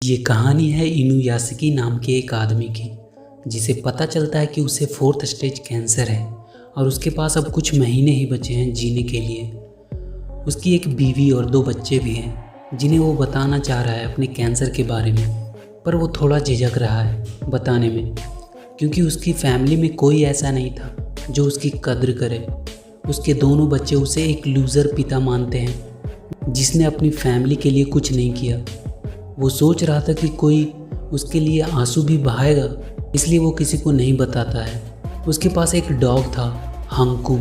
ये कहानी है इनुयासकी नाम के एक आदमी की, जिसे पता चलता है कि उसे 4th स्टेज कैंसर है और उसके पास अब कुछ महीने ही बचे हैं जीने के लिए। उसकी एक बीवी और 2 बच्चे भी हैं जिन्हें वो बताना चाह रहा है अपने कैंसर के बारे में, पर वो थोड़ा झिझक रहा है बताने में, क्योंकि उसकी फैमिली में कोई ऐसा नहीं था जो उसकी कद्र करे। उसके दोनों बच्चे उसे एक लूज़र पिता मानते हैं जिसने अपनी फैमिली के लिए कुछ नहीं किया। वो सोच रहा था कि कोई उसके लिए आंसू भी बहाएगा, इसलिए वो किसी को नहीं बताता है। उसके पास एक डॉग था, हंकू।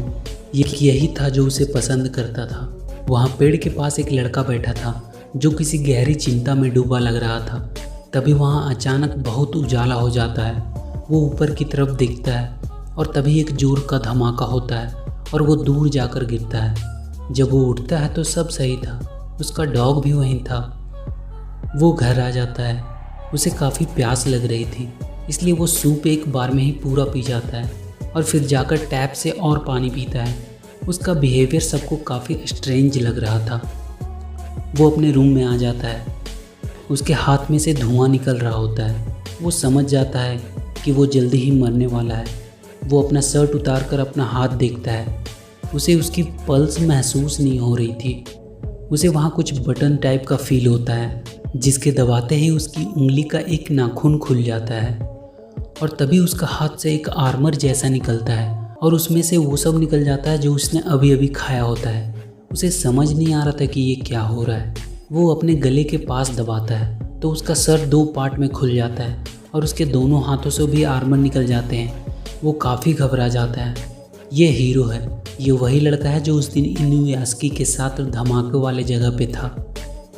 यही था जो उसे पसंद करता था। वहाँ पेड़ के पास एक लड़का बैठा था जो किसी गहरी चिंता में डूबा लग रहा था। तभी वहाँ अचानक बहुत उजाला हो जाता है। वो ऊपर की तरफ देखता है और तभी एक जोर का धमाका होता है और वो दूर जाकर गिरता है। जब वो उठता है तो सब सही था, उसका डॉग भी वहीं था। वो घर आ जाता है। उसे काफ़ी प्यास लग रही थी, इसलिए वो सूप एक बार में ही पूरा पी जाता है और फिर जाकर टैप से और पानी पीता है। उसका बिहेवियर सबको काफ़ी स्ट्रेंज लग रहा था। वो अपने रूम में आ जाता है। उसके हाथ में से धुआं निकल रहा होता है। वो समझ जाता है कि वो जल्दी ही मरने वाला है। वो अपना शर्ट उतार कर अपना हाथ देखता है। उसे उसकी पल्स महसूस नहीं हो रही थी। उसे वहाँ कुछ बटन टाइप का फील होता है, जिसके दबाते ही उसकी उंगली का एक नाखून खुल जाता है और तभी उसका हाथ से एक आर्मर जैसा निकलता है और उसमें से वो सब निकल जाता है जो उसने अभी अभी खाया होता है। उसे समझ नहीं आ रहा था कि ये क्या हो रहा है। वो अपने गले के पास दबाता है तो उसका सर 2 पार्ट में खुल जाता है और उसके दोनों हाथों से भी आर्मर निकल जाते हैं। वो काफ़ी घबरा जाता है। ये हीरो है। ये वही लड़का है जो उस दिन इनुयासकी के साथ धमाके वाले जगह पे था।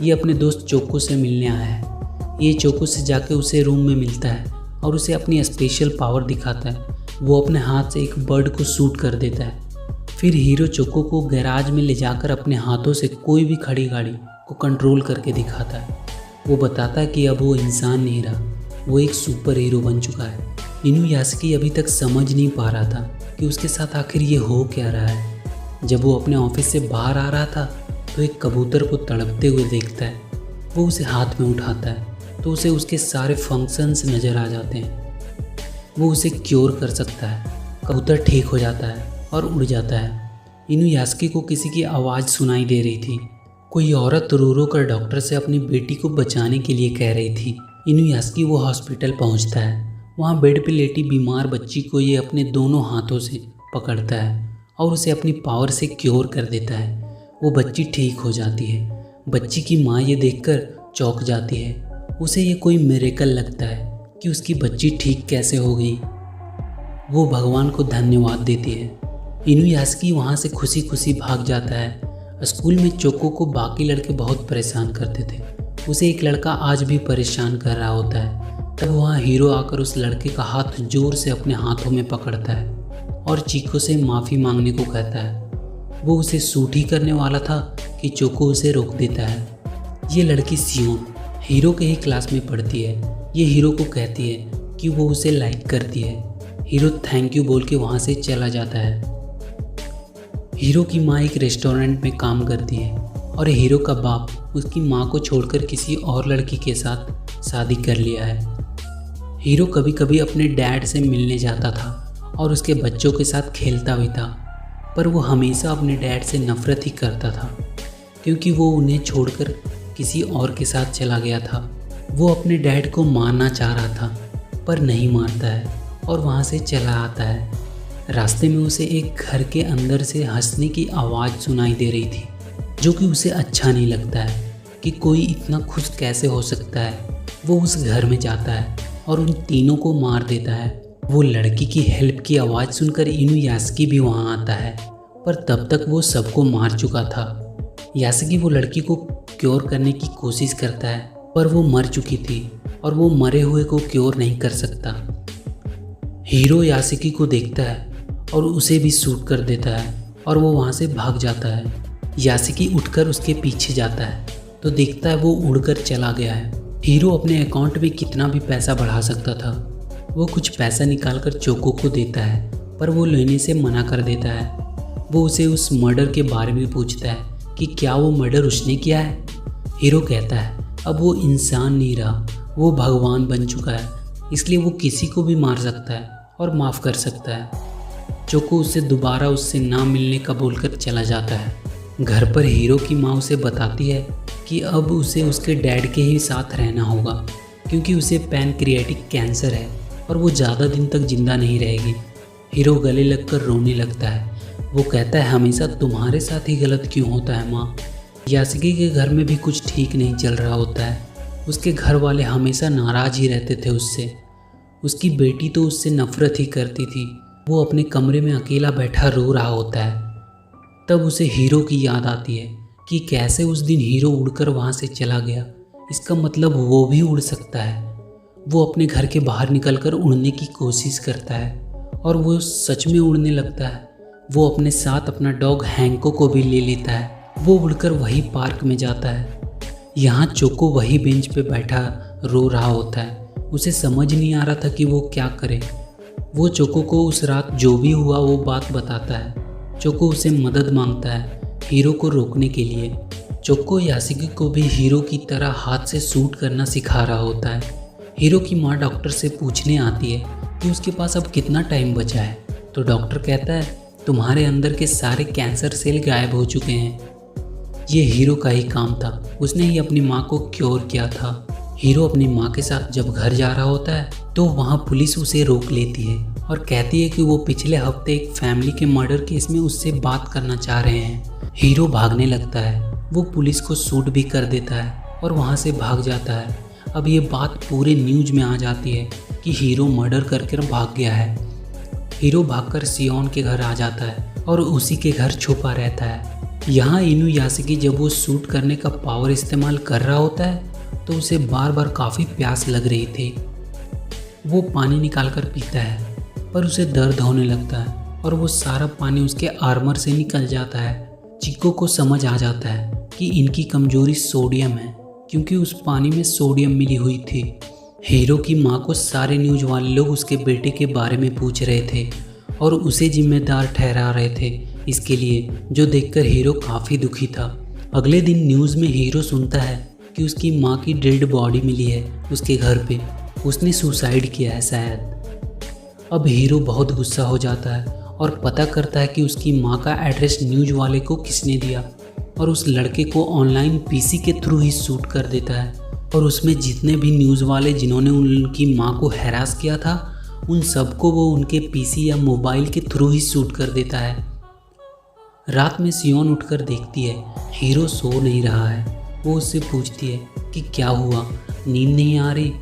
ये अपने दोस्त चोको से मिलने आया है। ये चोको से जाके उसे रूम में मिलता है और उसे अपनी स्पेशल पावर दिखाता है। वो अपने हाथ से एक बर्ड को शूट कर देता है। फिर हीरो चोको को गैराज में ले जाकर अपने हाथों से कोई भी खड़ी गाड़ी को कंट्रोल करके दिखाता है। वो बताता है कि अब वो इंसान नहीं रहा, वो एक सुपर हीरो बन चुका है। इनुयासकी अभी तक समझ नहीं पा रहा था कि उसके साथ आखिर ये हो क्या रहा है। जब वो अपने ऑफिस से बाहर आ रहा था तो एक कबूतर को तड़पते हुए देखता है। वो उसे हाथ में उठाता है तो उसे उसके सारे फंक्शंस नज़र आ जाते हैं। वो उसे क्योर कर सकता है। कबूतर ठीक हो जाता है और उड़ जाता है। इनुयासकी को किसी की आवाज़ सुनाई दे रही थी। कोई औरत रो रो कर डॉक्टर से अपनी बेटी को बचाने के लिए कह रही थी। इनुयासकी वो हॉस्पिटल पहुंचता है। वहाँ बेड पे लेटी बीमार बच्ची को ये अपने दोनों हाथों से पकड़ता है और उसे अपनी पावर से क्योर कर देता है। वो बच्ची ठीक हो जाती है। बच्ची की माँ ये देखकर चौंक जाती है। उसे ये कोई मिरेकल लगता है कि उसकी बच्ची ठीक कैसे हो गई। वो भगवान को धन्यवाद देती है। इनुयासकी वहाँ से खुशी खुशी भाग जाता है। स्कूल में चोको को बाकी लड़के बहुत परेशान करते थे। उसे एक लड़का आज भी परेशान कर रहा होता है। तब वहाँ हीरो आकर उस लड़के का हाथ जोर से अपने हाथों में पकड़ता है और चीको से माफ़ी मांगने को कहता है। वो उसे सूट ही करने वाला था कि चोको उसे रोक देता है। ये लड़की सियोन हीरो के ही क्लास में पढ़ती है। ये हीरो को कहती है कि वो उसे लाइक करती है। हीरो थैंक यू बोल के वहाँ से चला जाता है। हीरो की माँ एक रेस्टोरेंट में काम करती है और हीरो का बाप उसकी माँ को छोड़कर किसी और लड़की के साथ शादी कर लिया है। हीरो कभी कभी अपने डैड से मिलने जाता था और उसके बच्चों के साथ खेलता भी था, पर वो हमेशा अपने डैड से नफ़रत ही करता था क्योंकि वो उन्हें छोड़कर किसी और के साथ चला गया था। वो अपने डैड को मारना चाह रहा था पर नहीं मारता है और वहाँ से चला आता है। रास्ते में उसे एक घर के अंदर से हंसने की आवाज़ सुनाई दे रही थी, जो कि उसे अच्छा नहीं लगता है कि कोई इतना खुश कैसे हो सकता है। वो उस घर में जाता है और उन तीनों को मार देता है। वो लड़की की हेल्प की आवाज़ सुनकर इनुयासकी भी वहाँ आता है, पर तब तक वो सबको मार चुका था। यासकी वो लड़की को क्योर करने की कोशिश करता है, पर वो मर चुकी थी और वो मरे हुए को क्योर नहीं कर सकता। हीरो यासकी को देखता है और उसे भी शूट कर देता है और वो वहाँ से भाग जाता है। यासकी उठकर उसके पीछे जाता है तो देखता है वो उड़कर चला गया है। हीरो अपने अकाउंट में कितना भी पैसा बढ़ा सकता था। वो कुछ पैसा निकालकर चोको को देता है, पर वो लेने से मना कर देता है। वो उसे उस मर्डर के बारे में पूछता है कि क्या वो मर्डर उसने किया है। हीरो कहता है अब वो इंसान नहीं रहा, वो भगवान बन चुका है, इसलिए वो किसी को भी मार सकता है और माफ़ कर सकता है। चोको उससे दोबारा उससे ना मिलने का बोलकर चला जाता है। घर पर हीरो की माँ उसे बताती है कि अब उसे उसके डैड के ही साथ रहना होगा, क्योंकि उसे पैनक्रियाटिक कैंसर है और वो ज़्यादा दिन तक जिंदा नहीं रहेगी। हीरो गले लगकर रोने लगता है। वो कहता है, हमेशा तुम्हारे साथ ही गलत क्यों होता है माँ। यासुकी के घर में भी कुछ ठीक नहीं चल रहा होता है। उसके घर वाले हमेशा नाराज़ ही रहते थे उससे। उसकी बेटी तो उससे नफरत ही करती थी। वो अपने कमरे में अकेला बैठा रो रहा होता है। तब उसे हीरो की याद आती है कि कैसे उस दिन हीरो उड़कर वहाँ से चला गया। इसका मतलब वो भी उड़ सकता है। वो अपने घर के बाहर निकलकर उड़ने की कोशिश करता है और वो सच में उड़ने लगता है। वो अपने साथ अपना डॉग हैंको को भी ले लेता है। वो उड़कर वही पार्क में जाता है। यहाँ चोको वही बेंच पे बैठा रो रहा होता है। उसे समझ नहीं आ रहा था कि वो क्या करे। वो चोको को उस रात जो भी हुआ वो बात बताता है। चोको उसे मदद मांगता है हीरो को रोकने के लिए। चोको यासुकी को भी हीरो की तरह हाथ से शूट करना सिखा रहा होता है। हीरो की माँ डॉक्टर से पूछने आती है कि उसके पास अब कितना टाइम बचा है। तो डॉक्टर कहता है, तुम्हारे अंदर के सारे कैंसर सेल गायब हो चुके हैं। ये हीरो का ही काम था, उसने ही अपनी माँ को क्योर किया था। हीरो अपनी माँ के साथ जब घर जा रहा होता है तो वहाँ पुलिस उसे रोक लेती है और कहती है कि वो पिछले हफ्ते एक फैमिली के मर्डर केस में उससे बात करना चाह रहे हैं। हीरो भागने लगता है। वो पुलिस को शूट भी कर देता है और वहाँ से भाग जाता है। अब ये बात पूरे न्यूज़ में आ जाती है कि हीरो मर्डर करके भाग गया है। हीरो भागकर सियोन के घर आ जाता है और उसी के घर छुपा रहता है। यहाँ इनुयासुकी जब वो शूट करने का पावर इस्तेमाल कर रहा होता है तो उसे बार बार काफ़ी प्यास लग रही थी। वो पानी निकाल कर पीता है पर उसे दर्द होने लगता है और वो सारा पानी उसके आर्मर से निकल जाता है। चिको को समझ आ जाता है कि इनकी कमजोरी सोडियम है, क्योंकि उस पानी में सोडियम मिली हुई थी। हीरो की माँ को सारे न्यूज़ वाले लोग उसके बेटे के बारे में पूछ रहे थे और उसे जिम्मेदार ठहरा रहे थे इसके लिए, जो देखकर हीरो काफ़ी दुखी था। अगले दिन न्यूज़ में हीरो सुनता है कि उसकी माँ की डेड बॉडी मिली है उसके घर पे। उसने सुसाइड किया है शायद। अब हीरो बहुत गुस्सा हो जाता है और पता करता है कि उसकी माँ का एड्रेस न्यूज़ वाले को किसने दिया और उस लड़के को ऑनलाइन पीसी के थ्रू ही शूट कर देता है। और उसमें जितने भी न्यूज़ वाले जिन्होंने उनकी माँ को हैरास किया था उन सबको वो उनके पीसी या मोबाइल के थ्रू ही शूट कर देता है। रात में सियोन उठकर देखती है हीरो सो नहीं रहा है। वो उससे पूछती है कि क्या हुआ, नींद नहीं आ रही।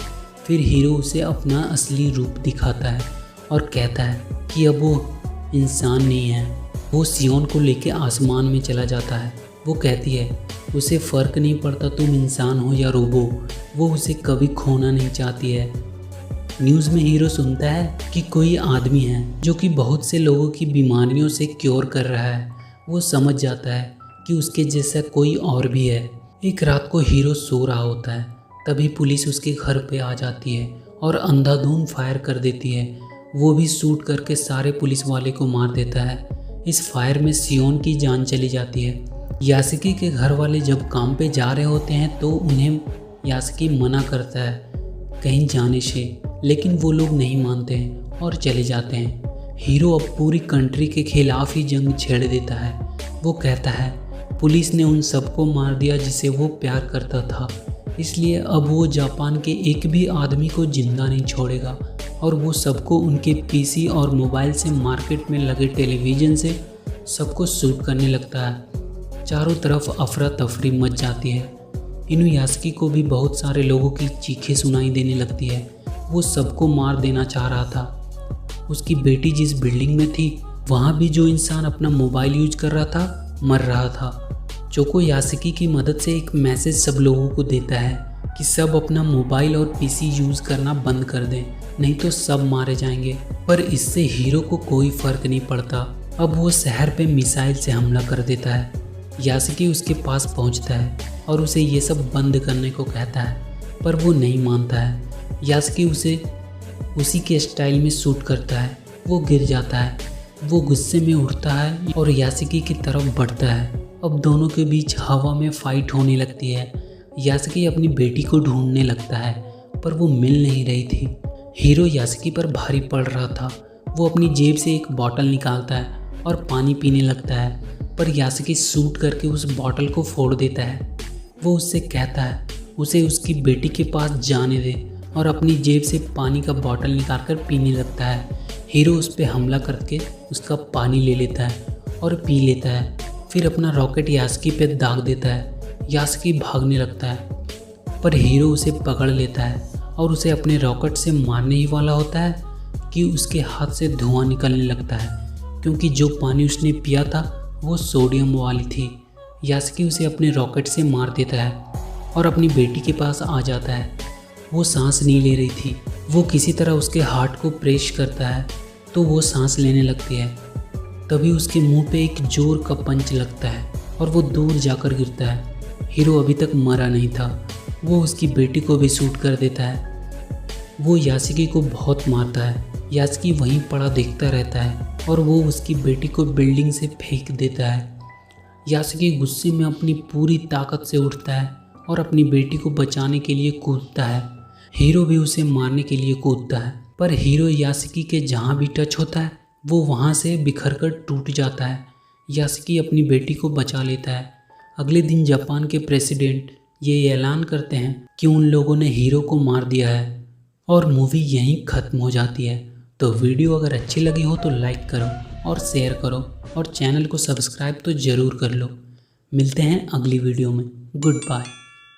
फिर हीरो उसे अपना असली रूप दिखाता है और कहता है कि अब वो इंसान नहीं है। वो सियोन को लेकर आसमान में चला जाता है। वो कहती है उसे फ़र्क नहीं पड़ता तुम इंसान हो या रोबो, वो उसे कभी खोना नहीं चाहती है। न्यूज़ में हीरो सुनता है कि कोई आदमी है जो कि बहुत से लोगों की बीमारियों से क्योर कर रहा है। वो समझ जाता है कि उसके जैसा कोई और भी है। एक रात को हीरो सो रहा होता है, तभी पुलिस उसके घर पे आ जाती है और अंधाधुंध फायर कर देती है। वो भी शूट करके सारे पुलिस वाले को मार देता है। इस फायर में सियोन की जान चली जाती है। यासुकी के घर वाले जब काम पे जा रहे होते हैं तो उन्हें यासुकी मना करता है कहीं जाने से, लेकिन वो लोग नहीं मानते हैं और चले जाते हैं। हीरो अब पूरी कंट्री के खिलाफ ही जंग छेड़ देता है। वो कहता है पुलिस ने उन सबको मार दिया जिसे वो प्यार करता था, इसलिए अब वो जापान के एक भी आदमी को जिंदा नहीं छोड़ेगा। और वो सबको उनके पीसी और मोबाइल से मार्केट में लगे टेलीविज़न से सबको शूट करने लगता है। चारों तरफ अफरा तफरी मच जाती है। इनुयासुकी को भी बहुत सारे लोगों की चीखें सुनाई देने लगती है। वो सबको मार देना चाह रहा था। उसकी बेटी जिस बिल्डिंग में थी वहाँ भी जो इंसान अपना मोबाइल यूज कर रहा था मर रहा था। चोको यासुकी की मदद से एक मैसेज सब लोगों को देता है कि सब अपना मोबाइल और पीसी यूज़ करना बंद कर दें, नहीं तो सब मारे जाएंगे। पर इससे हीरो को कोई फ़र्क नहीं पड़ता। अब वो शहर पे मिसाइल से हमला कर देता है। यासुकी उसके पास पहुंचता है और उसे ये सब बंद करने को कहता है, पर वो नहीं मानता है। यासुकी उसे उसी के स्टाइल में शूट करता है। वो गिर जाता है। वो गुस्से में उठता है और यासुकी की तरफ बढ़ता है। अब दोनों के बीच हवा में फाइट होने लगती है। यासुके अपनी बेटी को ढूंढने लगता है पर वो मिल नहीं रही थी। हीरो यासुके पर भारी पड़ रहा था। वो अपनी जेब से एक बॉटल निकालता है और पानी पीने लगता है, पर यासुके शूट करके उस बॉटल को फोड़ देता है। वो उससे कहता है उसे उसकी बेटी के पास जाने दे और अपनी जेब से पानी का बॉटल निकालकर पीने लगता है। हीरो उस पर हमला करके उसका पानी ले लेता है और पी लेता है। फिर अपना रॉकेट यासुके पे दाग देता है। यासुके भागने लगता है पर हीरो उसे पकड़ लेता है और उसे अपने रॉकेट से मारने ही वाला होता है कि उसके हाथ से धुआं निकलने लगता है, क्योंकि जो पानी उसने पिया था वो सोडियम वाली थी। यासुके उसे अपने रॉकेट से मार देता है और अपनी बेटी के पास आ जाता है। वो सांस नहीं ले रही थी। वो किसी तरह उसके हार्ट को प्रेस करता है तो वो सांस लेने लगती है। तभी उसके मुंह पे एक जोर का पंच लगता है और वो दूर जाकर गिरता है। हीरो अभी तक मरा नहीं था। वो उसकी बेटी को भी शूट कर देता है। वो यासुके को बहुत मारता है। यासुके वहीं पड़ा देखता रहता है और वो उसकी बेटी को बिल्डिंग से फेंक देता है। यासुके गुस्से में अपनी पूरी ताकत से उठता है और अपनी बेटी को बचाने के लिए कूदता है। हीरो भी उसे मारने के लिए कूदता है, पर हीरो यासुके के जहाँ भी टच होता है वो वहाँ से बिखर कर टूट जाता है। यासुके अपनी बेटी को बचा लेता है। अगले दिन जापान के प्रेसिडेंट ये ऐलान करते हैं कि उन लोगों ने हीरो को मार दिया है और मूवी यहीं ख़त्म हो जाती है। तो वीडियो अगर अच्छी लगी हो तो लाइक करो और शेयर करो और चैनल को सब्सक्राइब तो ज़रूर कर लो। मिलते हैं अगली वीडियो में। Good bye.